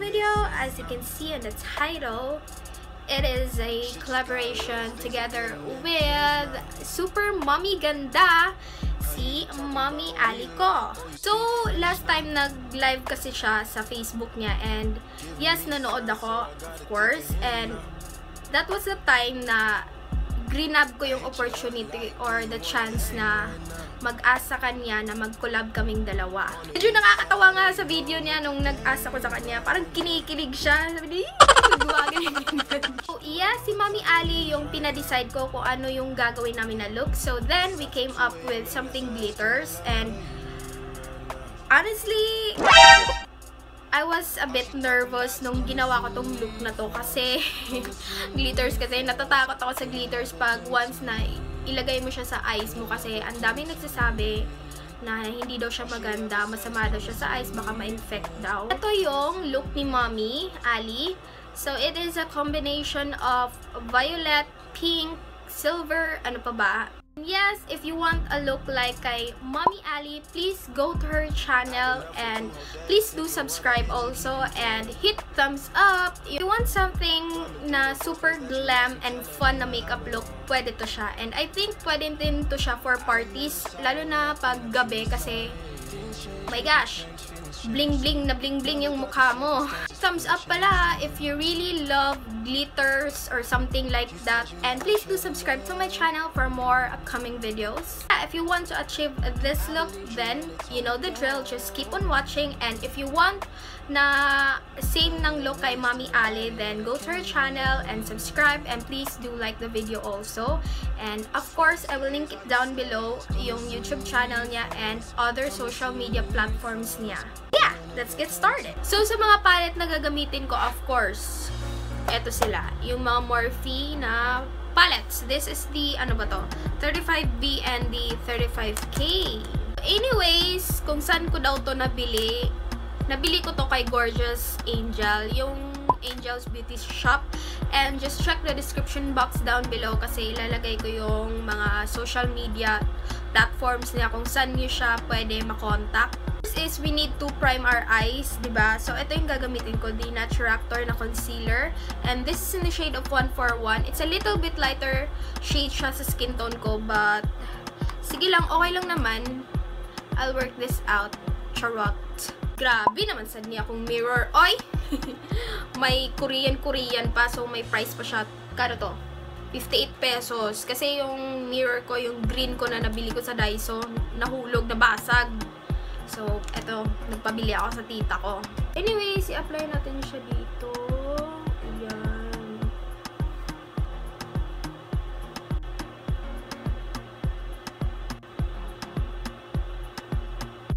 video. As you can see on the title, it is a collaboration together with super mommy ganda, si Mommy Ali ko. So, last time nag-live kasi siya sa Facebook niya, and yes, nanood ako, of course, and that was the time na grinab ko yung opportunity or the chance na mag-asa kanya na mag-collab kaming dalawa. Medyo nakakatawa nga sa video niya nung nag-asa ko sa kanya. Parang kinikilig siya. Sabi niya, so, yeah, si Mommy Ali yung pinadecide ko kung ano yung gagawin namin na look. So, then, we came up with something glitters. And, honestly, I was a bit nervous nung ginawa ko tong look na to kasi glitters kasi natatakot ako sa glitters pag once na ilagay mo siya sa eyes mo kasi ang daming nagsasabi na hindi daw siya maganda, masama daw siya sa eyes, baka ma-infect daw. Ito yung look ni Mommy Ali. So it is a combination of violet, pink, silver, ano pa ba? Yes, if you want a look like kay Mommy Ali, please go to her channel and please do subscribe also and hit thumbs up. If you want something na super glam and fun na makeup look, pwede to siya. And I think pwede din to siya for parties, lalo na pag gabi kasi, my gosh, bling-bling na bling-bling yung mukha mo. Thumbs up pala if you really love glitters or something like that. And please do subscribe to my channel for more upcoming videos. If you want to achieve this look, then you know the drill. Just keep on watching. And if you want na same ng look kay Mommy Ali, then go to her channel and subscribe. And please do like the video also. And of course, I will link it down below yung YouTube channel niya and other social media platforms niya. Yeah, let's get started. So, sa mga palette na gagamitin ko, of course, eto sila. Yung mga Morphe na palettes. This is the, ano ba to? 35B and the 35K. Anyways, kung saan ko daw to nabili ko to kay Gorgeous Angel. Yung Angel's Beauty Shop. And just check the description box down below kasi ilalagay ko yung mga social media platforms niya kung saan nyo siya pwede makontak. Is we need to prime our eyes, diba? So, ito yung gagamitin ko, the Naturactor na concealer. And this is in the shade of 141. It's a little bit lighter shade siya sa skin tone ko, but sige lang, okay lang naman. I'll work this out. Charot. Grabe naman sad niya akong mirror. Oy! May Korean pa, so may price pa siya. Kano to? 58 pesos. Kasi yung mirror ko, yung green ko na nabili ko sa Daiso, nahulog, nabasag. So, eto, nagpabili ako sa tita ko. Anyways, i-apply natin siya dito. Ayan.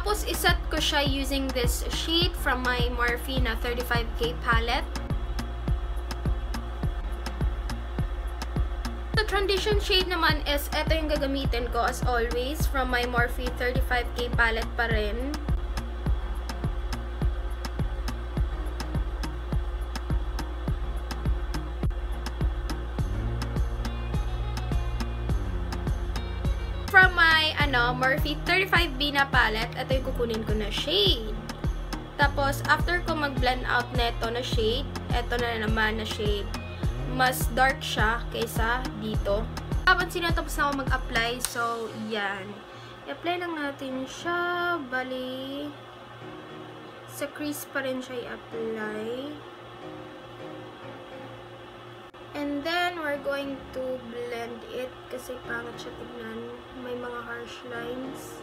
Tapos, iset ko siya using this shade from my Morphe na 35K palette. The transition shade naman is, ito yung gagamitin ko as always from my Morphe 35K palette pa rin. From my, Morphe 35B na palette, ito yung kukunin ko na shade. Tapos, after ko mag-blend out na ito na shade, ito na naman na shade. Mas dark siya kaysa dito. Papansin na tapos na ako mag-apply. So, yan. I-apply lang natin siya. Bali, sa crease pa rin siya i-apply. And then, we're going to blend it kasi pangit siya tignan. May mga harsh lines.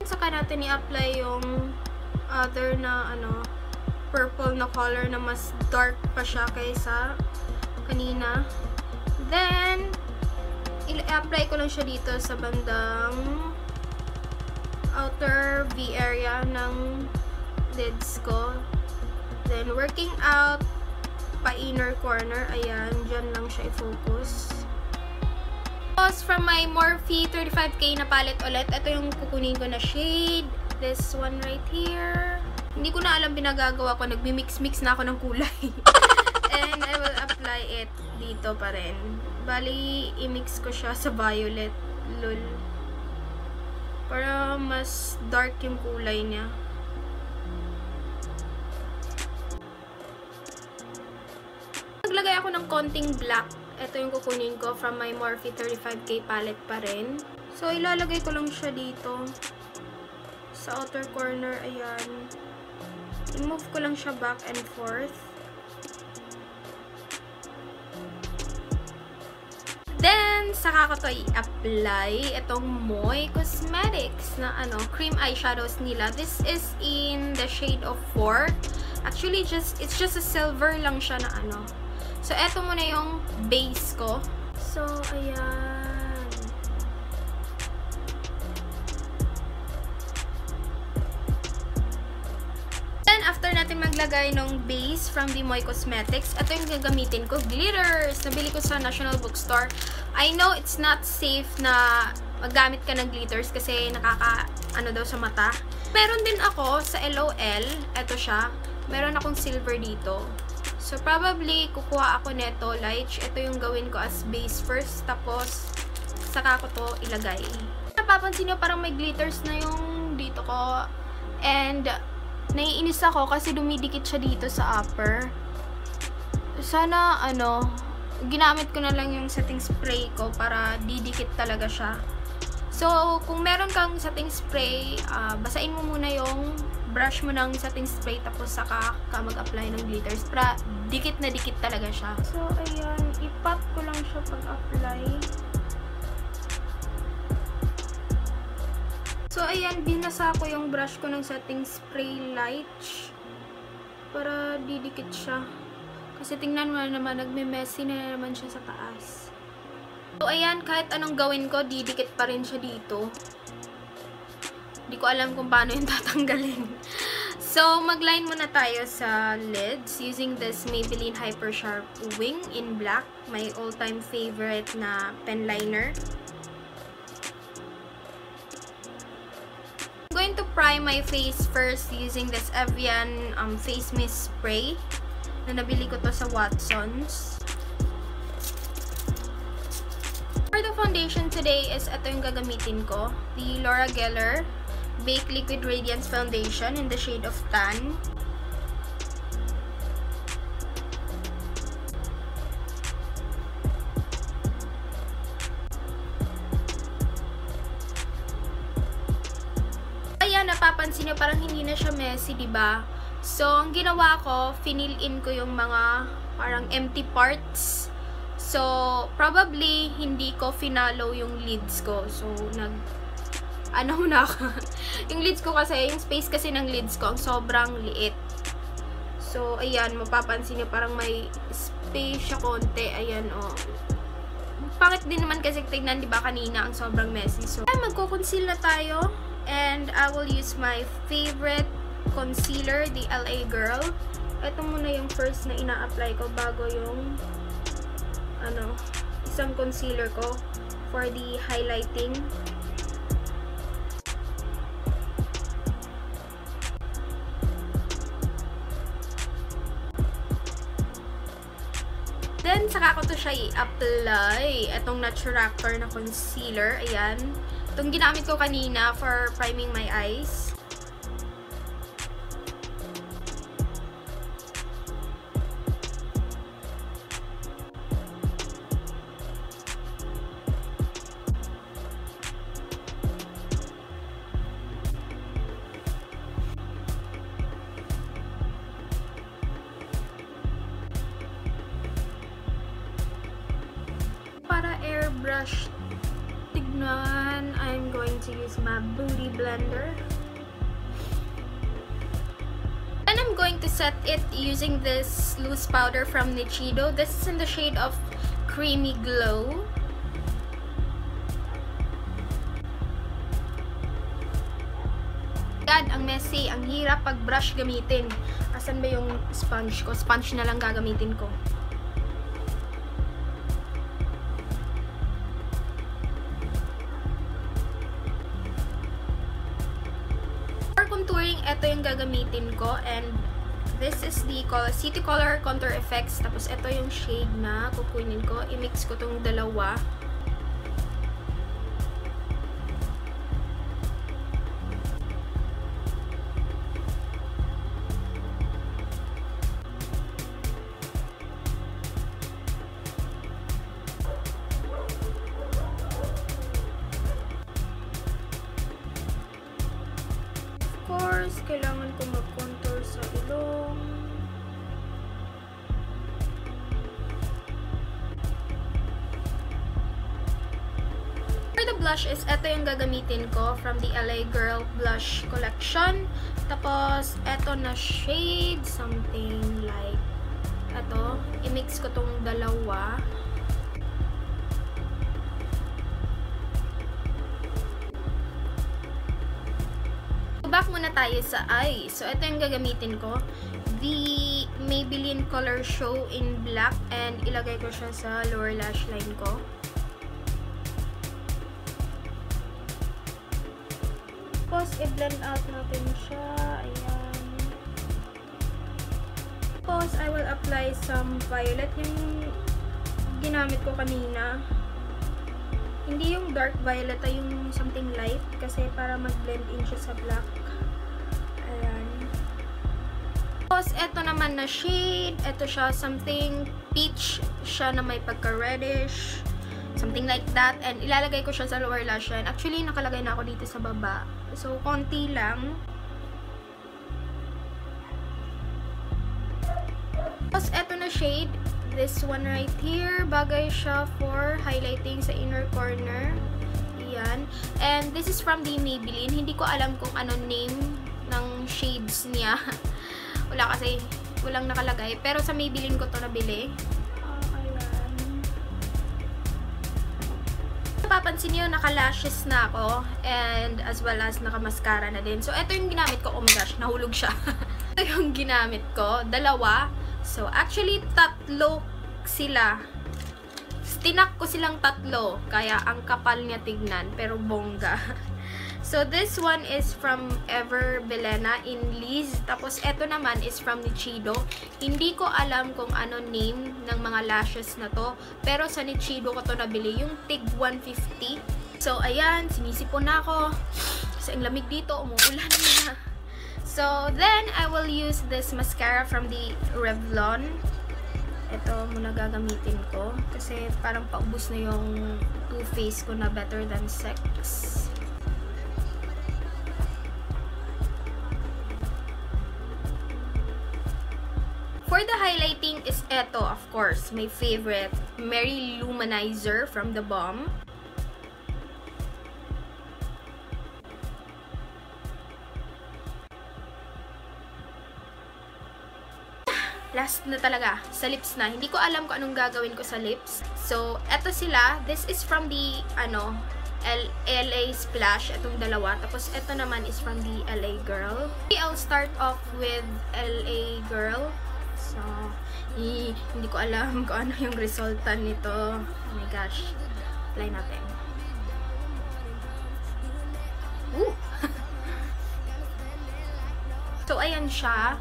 Saka natin i-apply yung other na purple na color na mas dark pa siya kaysa kanina. Then i-apply ko lang siya dito sa bandang outer V area ng lids ko. Then working out pa inner corner, ayan, dyan lang siya i-focus. Tapos from my Morphe 35K na palette ulit, ito yung kukunin ko na shade. This one right here. Hindi ko na alam binagagawa ko. Nagmi-mix-mix na ako ng kulay. And I will apply it dito pa rin. Bali, i-mix ko siya sa violet. Lul. Para mas dark yung kulay niya. Naglagay ako ng konting black. Ito yung kukunin ko from my Morphe 35K palette pa rin. So, ilalagay ko lang siya dito. Sa outer corner, ayan. I-move ko lang siya back and forth. Then, saka ko to i-apply itong Moi Cosmetics na cream eyeshadows nila. This is in the shade of 4. Actually, it's just a silver lang siya na So, eto muna yung base ko. So, ayan. Then, after natin maglagay ng base from the Moi Cosmetics, ito yung gagamitin ko. Glitters! Nabili ko sa National Bookstore. I know it's not safe na maggamit ka ng glitters kasi daw sa mata. Meron din ako sa LOL. Ito siya. Meron akong silver dito. So, probably, kukuha ako neto light. Ito yung gawin ko as base first. Tapos, saka ko to ilagay. Napapansin nyo, parang may glitters na yung dito ko. And, naiinis ako kasi dumidikit siya dito sa upper. Sana, ginamit ko na lang yung setting spray ko para didikit talaga siya. So, kung meron kang setting spray, basain mo muna yung brush mo ng setting spray tapos saka ka mag-apply ng glitters para dikit na dikit talaga siya. So, ayan. I-pat ko lang siya pag-apply. So, ayan. Binasa ko yung brush ko ng setting spray light para didikit siya. Kasi tingnan mo naman, nagme-messy na naman siya sa taas. So, ayan. Kahit anong gawin ko, didikit pa rin siya dito. Hindi ko alam kung paano yung tatanggalin. So, mag-line muna tayo sa lids using this Maybelline Hyper Sharp Wing in black. My all-time favorite na pen liner. I'm going to prime my face first using this Evian face mist spray na nabili ko to sa Watsons. For the foundation today is ito yung gagamitin ko. The Laura Geller Bake Liquid Radiance Foundation in the shade of Tan. Ayan, napapansin nyo parang hindi na siya messy, diba? So, ang ginawa ko, fill in ko yung mga parang empty parts. So, probably, hindi ko finalo yung lids ko. So, yung lids ko kasi, yung space kasi ng lids ko, ang sobrang liit. So, ayan, mapapansin nyo, parang may space siya konti. Ayan, Pangit din naman kasi tignan, diba, kanina, ang sobrang messy. So, magko-conceal na tayo. And, I will use my favorite concealer, the LA Girl. Ito muna yung first na ina-apply ko bago yung, isang concealer ko for the highlighting. Then, saka ko to siya i-apply. Itong Naturactor na concealer. Ayan. Itong ginamit ko kanina for priming my eyes. Para airbrush tignan, I'm going to use my Beauty Blender. And I'm going to set it using this loose powder from Nichido. This is in the shade of Creamy Glow. God, ang messy. Ang hirap pag brush gamitin. Asan ba yung sponge ko? Sponge na lang gagamitin ko. Contouring, ito yung gagamitin ko, and this is the City Color Contour Effects. Tapos ito yung shade na kukunin ko. I-mix ko tong dalawa. course, kailangan ko mag-contour sa ilong. For the blush is, ito yung gagamitin ko from the LA Girl Blush Collection. Tapos, ito na shade, something like, ito, i-mix ko tong dalawa. Back muna tayo sa eyes. So, ito yung gagamitin ko. The Maybelline Color Show in black, and ilagay ko siya sa lower lash line ko. Tapos, i-blend out natin siya. Ayan. Tapos, I will apply some violet. Yung ginamit ko kanina. Hindi yung dark violet, ay yung something light. Kasi para mag-blend in siya sa black. Ayan. Tapos, eto naman na shade. Eto siya, something peach siya na may pagka-reddish. Something like that. And ilalagay ko siya sa lower lash line. Actually, nakalagay na ako dito sa baba. So, konti lang. Tapos, eto na shade. This one right here. Bagay siya for highlighting sa inner corner. Ayan. And this is from the Maybelline. Hindi ko alam kung ano name ng shades niya. Wala kasi, walang nakalagay. Pero sa Maybelline ko to nabili. Papansin niyo, naka-lashes na ako, and as well as naka-mascara na din. So, ito yung ginamit ko. Oh my gosh, nahulog siya. Ito yung ginamit ko. Dalawa. So, actually, tatlo sila. Tinak ko silang tatlo. Kaya, ang kapal niya tignan. Pero bongga. So, this one is from Ever Belena in Liz. Tapos, ito naman is from Nichido. Hindi ko alam kung ano name ng mga lashes na to. Pero sa Nichido ko to nabili. Yung tig 150. So, ayan. Sinisipon na ako. Kasi ang lamig dito. Umuulan na. So, then, I will use this mascara from the Revlon. Ito muna gagamitin ko. Kasi parang paubos na yung Too Faced ko na Better Than Sex. For the highlighting is eto, of course, my favorite, Mary Luminizer from The Balm. Last na talaga, sa lips na. Hindi ko alam kung anong gagawin ko sa lips. So, eto sila. This is from the, LA Splash. Itong dalawa. Tapos, eto naman is from the LA Girl. I'll start off with LA Girl. So, hindi ko alam kung ano yung resulta nito. Oh my gosh. Apply natin. Ooh! So, ayan siya.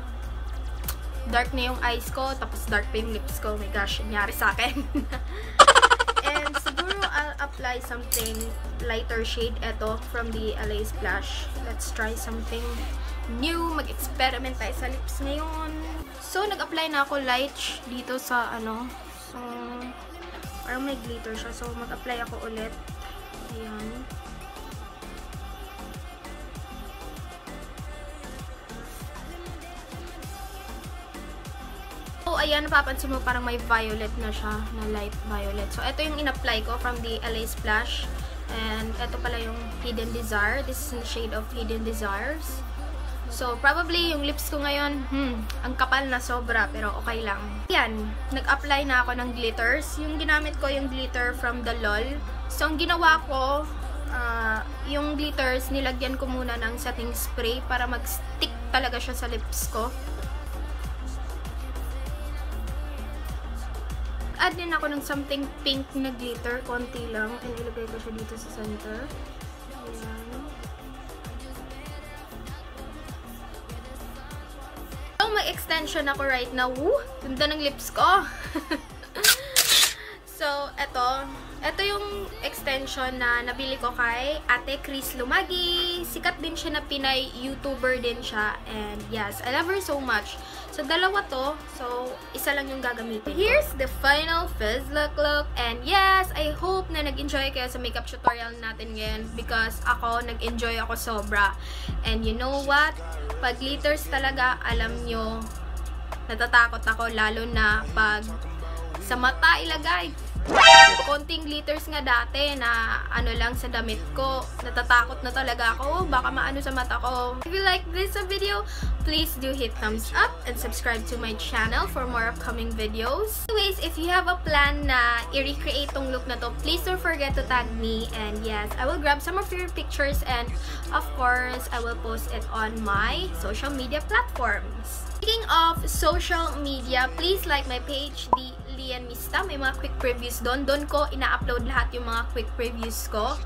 Dark na yung eyes ko, tapos dark pa yung lips ko. Oh my gosh, nangyari sa akin. And siguro, I'll apply something lighter shade. Ito, from the LA Splash. Let's try something new. Mag-experiment tayo sa lips ngayon. So, nag-apply na ako light dito sa, so, parang may glitter siya. So, mag-apply ako ulit. Ayan. So, ayan, napapansin mo parang may violet na siya, na light violet. So, ito yung in-apply ko from the LA Splash. And, ito pala yung Hidden Desire. This is the shade of Hidden Desires. So, probably, yung lips ko ngayon, ang kapal na sobra, pero okay lang. Yan, nag-apply na ako ng glitters. Yung ginamit ko, yung glitter from the LOL. So, ang ginawa ko, yung glitters, nilagyan ko muna ng setting spray para mag-stick talaga siya sa lips ko. Add din ako ng something pink na glitter, konti lang. And ilagay ko siya dito sa center. Ayan. May extension ako right now. Woo! Ganda ng lips ko. So, ito yung extension na nabili ko kay Ate Chris Lumagi. Sikat din siya na Pinay YouTuber din siya. And yes, I love her so much. So, dalawa to. So, isa lang yung gagamitin. Here's the final fizz look. And yes, I hope na nag-enjoy kayo sa makeup tutorial natin ngayon because ako, nag-enjoy ako sobra. And you know what? Pag glitters talaga, alam nyo, natatakot ako lalo na pag sa mata ilagay. Konting glitters nga dati na ano lang sa damit ko. Natatakot na talaga ako. Baka maano sa mata ko. If you like this video, please do hit thumbs up and subscribe to my channel for more upcoming videos. Anyways, if you have a plan na i-recreate tong look na to, please don't forget to tag me. And yes, I will grab some of your pictures and of course, I will post it on my social media platforms. Speaking of social media, please like my page, The Lian Mista. May mga quick previews doon. Doon ko ina-upload lahat yung mga quick previews ko.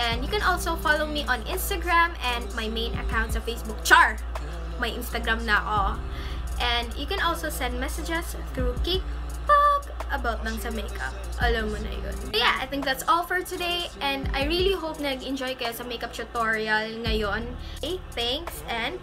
And you can also follow me on Instagram and my main account sa Facebook. Char! May Instagram na ako. And you can also send messages through TikTok about lang sa makeup. Alam mo na yun. So yeah, I think that's all for today. And I really hope na nag-enjoy kayo sa makeup tutorial ngayon. Okay, thanks and